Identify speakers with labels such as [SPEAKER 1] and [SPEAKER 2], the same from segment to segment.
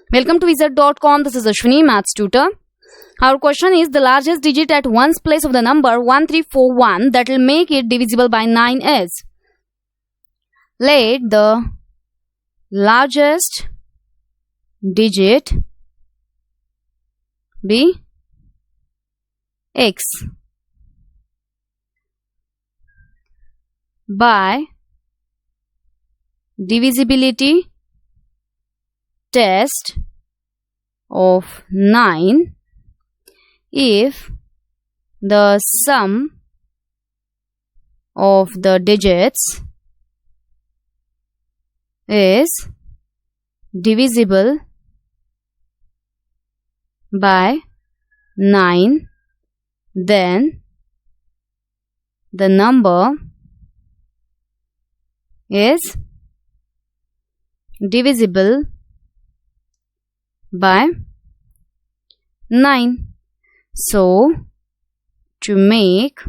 [SPEAKER 1] Welcome to Wizard.com. This is Ashwini, Maths tutor. Our question is the largest digit at ones place of the number 1341 that will make it divisible by 9 is. Let the largest digit be x. By divisibility test of 9, if the sum of the digits is divisible by 9, then the number is divisible by 9. So, to make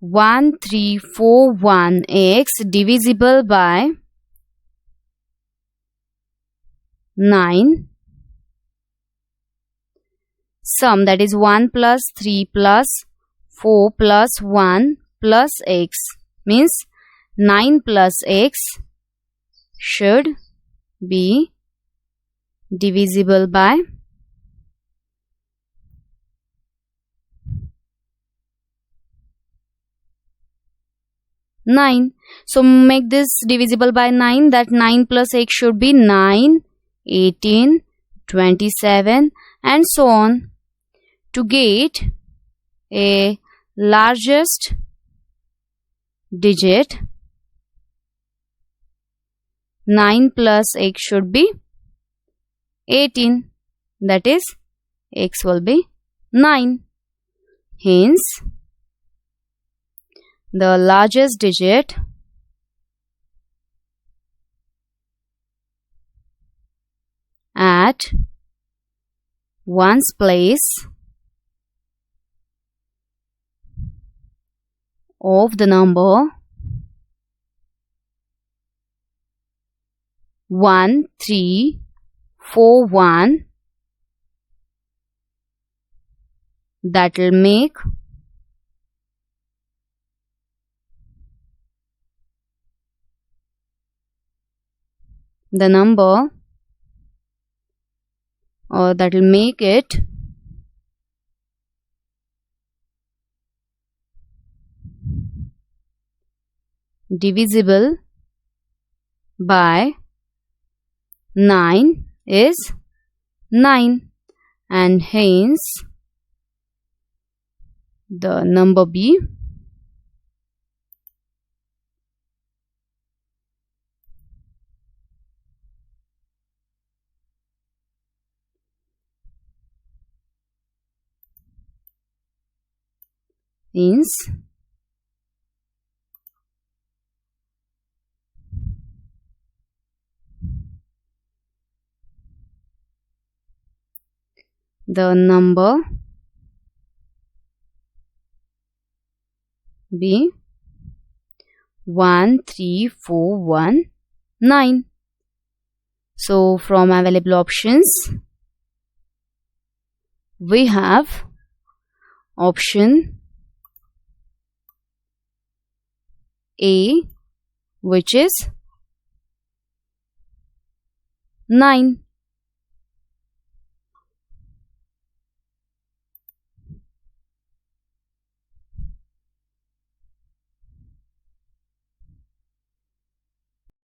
[SPEAKER 1] 1341x divisible by 9, sum, that is 1 plus 3 plus 4 plus 1 plus x, means 9 plus x should be divisible by 9. So make this divisible by 9, that 9 plus x should be 9, 18, 27 and so on. To get a largest digit, 9 plus x should be 18, that is x will be 9. Hence, the largest digit at ones place of the number 1341 that will make the number, or that will make it divisible by 9 is 9, and hence the number B means the number be 13419. So from available options we have option A, which is 9.